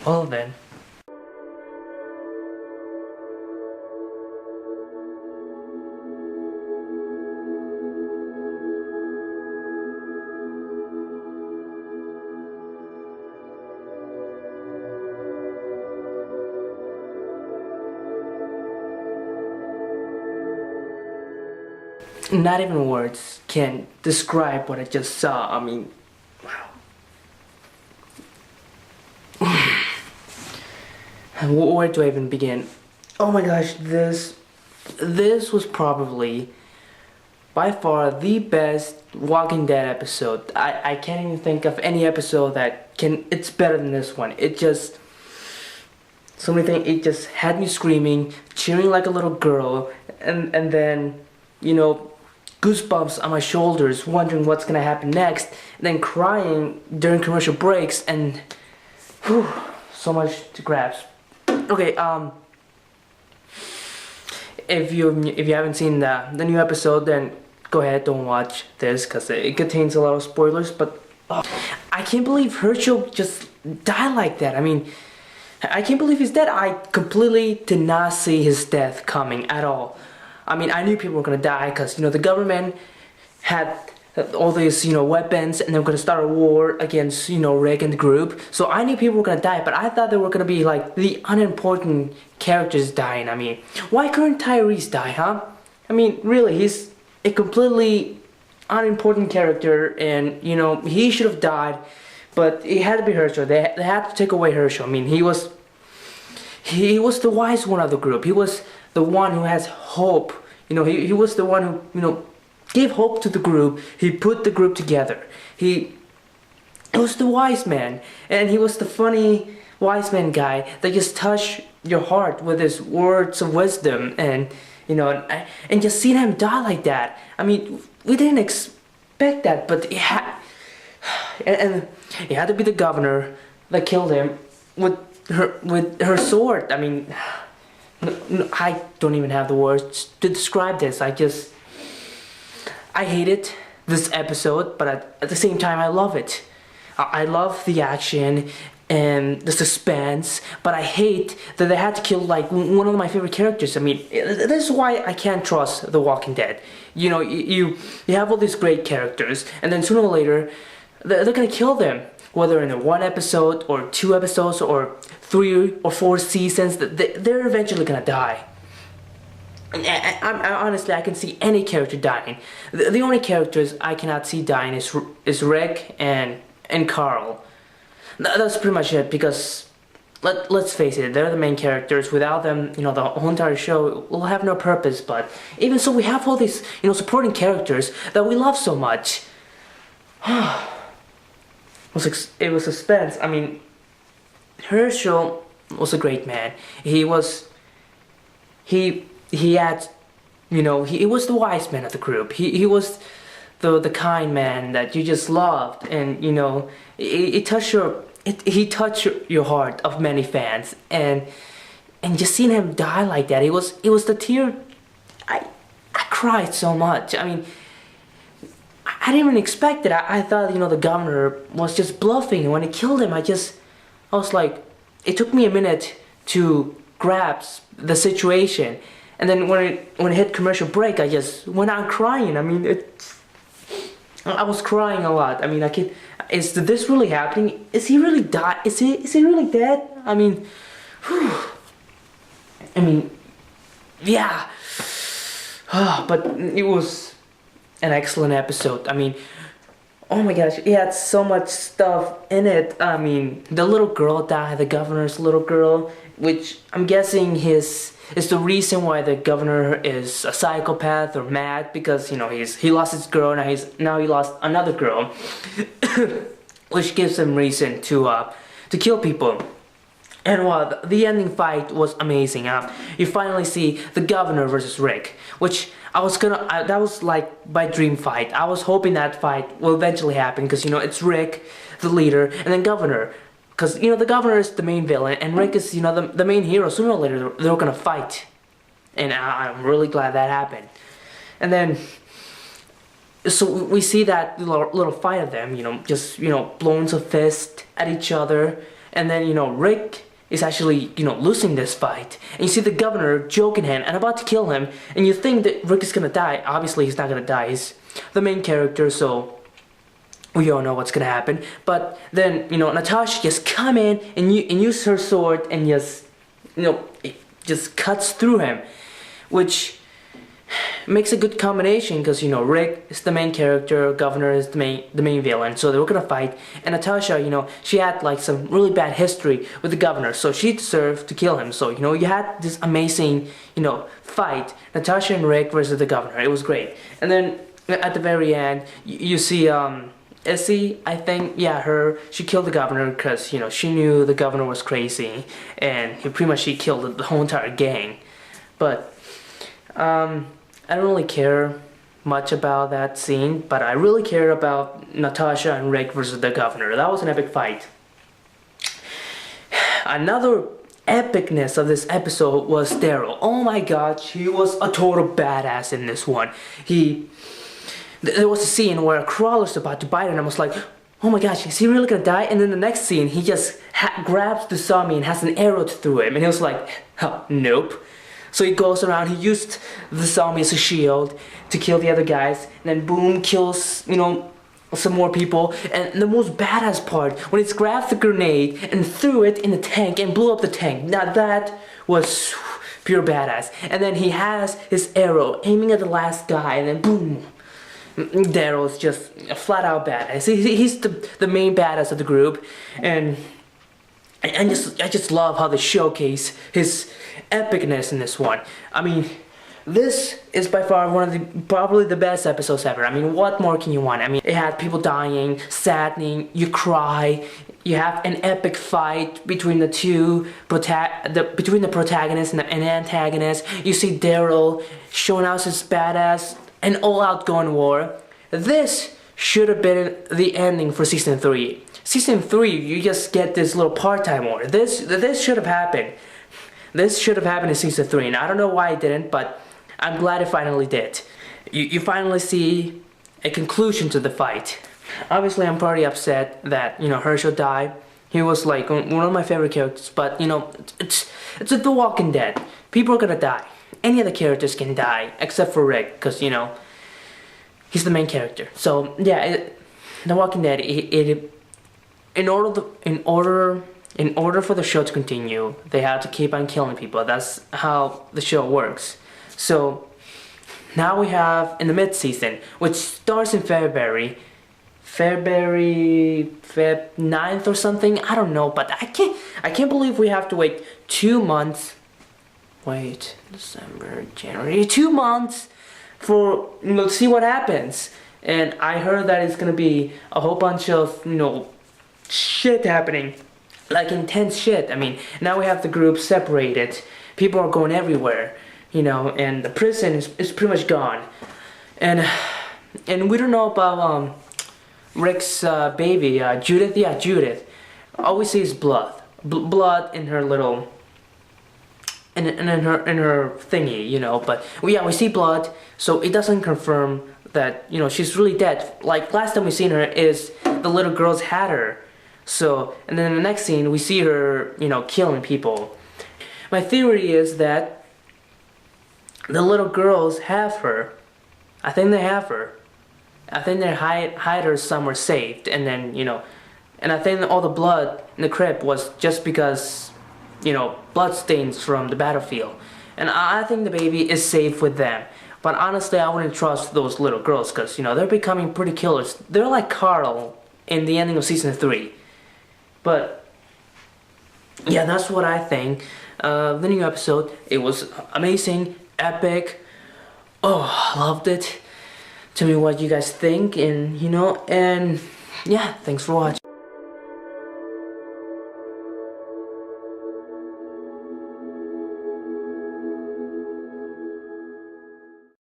Well then. Not even words can describe what I just saw. I mean, wow. Where do I even begin? Oh my gosh, this was probably by far the best Walking Dead episode. I can't even think of any episode that it's better than this one. It just, so many things, it just had me screaming, cheering like a little girl, and then, you know, goosebumps on my shoulders, wondering what's gonna happen next, and then crying during commercial breaks, and whew, so much to grasp. Okay, if you haven't seen the new episode, then go ahead, don't watch this, because it contains a lot of spoilers. But I can't believe Herschel just died like that. I mean, I can't believe he's dead. I completely did not see his death coming at all. I mean, I knew people were gonna die because, you know, the government had all these, you know, weapons, and they were gonna start a war against, you know, Rick and the group. So I knew people were gonna die, but I thought they were gonna be like the unimportant characters dying. I mean, why couldn't Tyrese die, huh? I mean, really, he's a completely unimportant character, and, you know, he should have died, but it had to be Herschel. They had to take away Herschel. I mean, he was the wise one of the group. He was the one who has hope. You know, he was the one who, you know, gave hope to the group. He put the group together. He was the wise man, and he was the funny wise man guy that just touched your heart with his words of wisdom, and, you know, and just seeing him die like that. I mean, we didn't expect that, but it had to be the governor that killed him with her sword. I mean, no, I don't even have the words to describe this. I hated this episode, but at the same time, I love it. I love the action and the suspense, but I hate that they had to kill like one of my favorite characters. I mean, this is why I can't trust The Walking Dead. You know, you have all these great characters, and then sooner or later, they're gonna kill them. Whether in a 1 episode or 2 episodes or 3 or 4 seasons, they're eventually gonna die. I honestly, I can see any character dying. The only characters I cannot see dying is Rick and Carl. That's pretty much it, because let's face it, they're the main characters. Without them, you know, the whole entire show will have no purpose. But even so, we have all these, you know, supporting characters that we love so much. It was suspense. I mean, Herschel was a great man. He had, you know, he was the wise man of the group. He was the kind man that you just loved, and, you know, he touched your heart of many fans, and just seeing him die like that, it was the tear. I cried so much. I mean, I didn't even expect it. I thought, you know, the governor was just bluffing. When he killed him, I was like, it took me a minute to grasp the situation. And then when it hit commercial break, I just went on crying. I mean, I was crying a lot. I mean, is this really happening? Is he really died? Is he really dead? I mean, whew. I mean, yeah. But it was an excellent episode. I mean, oh my gosh, it had so much stuff in it. I mean, the little girl died, the governor's little girl, which I'm guessing is the reason why the governor is a psychopath or mad, because, you know, he lost his girl, now he lost another girl, which gives him reason to kill people. And well, the ending fight was amazing. You finally see the governor versus Rick, which that was like my dream fight. I was hoping that fight will eventually happen, because, you know, it's Rick, the leader, and then governor. Because, you know, the governor is the main villain, and Rick is, you know, the main hero. Sooner or later, they're gonna fight. And I'm really glad that happened. And then, so we see that little fight of them, you know, just, you know, blowing some fist at each other. And then, Rick is actually, losing this fight. And you see the governor joking him and about to kill him. And you think that Rick is gonna die. Obviously, he's not gonna die. He's the main character, so we all know what's gonna happen. But then, Natasha just come in and use her sword and just, it just cuts through him. Which makes a good combination because Rick is the main character, Governor is the main villain, so they were gonna fight. And Natasha, she had like some really bad history with the Governor, so she deserved to kill him. So you had this amazing fight, Natasha and Rick versus the Governor. It was great. And then at the very end, you see Izzy, I think, yeah, she killed the Governor because she knew the Governor was crazy, and she killed the whole entire gang. But I don't really care much about that scene, but I really care about Natasha and Rick versus the Governor. That was an epic fight. Another epicness of this episode was Daryl. Oh my god, he was a total badass in this one. There was a scene where a crawler's about to bite him and I was like, oh my gosh, is he really gonna die? And then the next scene, he just grabs the zombie and has an arrow through him, and he was like, huh, nope. So he goes around, he used the zombie as a shield to kill the other guys, and then boom, kills, some more people. And the most badass part, when he grabbed the grenade and threw it in the tank and blew up the tank. Now that was pure badass. And then he has his arrow aiming at the last guy, and then boom. Daryl's just a flat out badass. He's the main badass of the group, and I just love how they showcase his epicness in this one. I mean, this is by far probably the best episodes ever. I mean, what more can you want? I mean, it had people dying, saddening, you cry, you have an epic fight between the between the protagonist and the antagonist. You see Daryl showing out his badass and all-out going war. This should have been the ending for season 3. Season 3, you just get this little part-time war. This should have happened. This should have happened in season 3, and I don't know why it didn't, but I'm glad it finally did. You finally see a conclusion to the fight. Obviously, I'm pretty upset that, Herschel died. He was like one of my favorite characters, but, it's The Walking Dead. People are gonna die. Any of the characters can die, except for Rick, because, he's the main character. So, yeah, The Walking Dead, in order for the show to continue, they have to keep on killing people. That's how the show works. So now we have in the mid-season, which starts in February 9th or something. I don't know, but I can't believe we have to wait 2 months. Wait, December, January, 2 months for to see what happens. And I heard that it's gonna be a whole bunch of shit happening. Like intense shit. I mean, now we have the group separated. People are going everywhere, and the prison is pretty much gone. And we don't know about Rick's baby, Judith. Yeah, Judith. All we see is blood, blood in her little, in her thingy, But we see blood, so it doesn't confirm that she's really dead. Like last time we seen her is the little girl's had her. So, and then the next scene, we see her, killing people. My theory is that the little girls have her. I think they have her. I think they hide her somewhere safe, and then, and I think all the blood in the crypt was just because, blood stains from the battlefield. And I think the baby is safe with them. But honestly, I wouldn't trust those little girls, because, they're becoming pretty killers. They're like Carl in the ending of season 3. But yeah, that's what I think. The new episode, it was amazing, epic. Oh, I loved it. Tell me what you guys think, and and yeah, thanks for watching.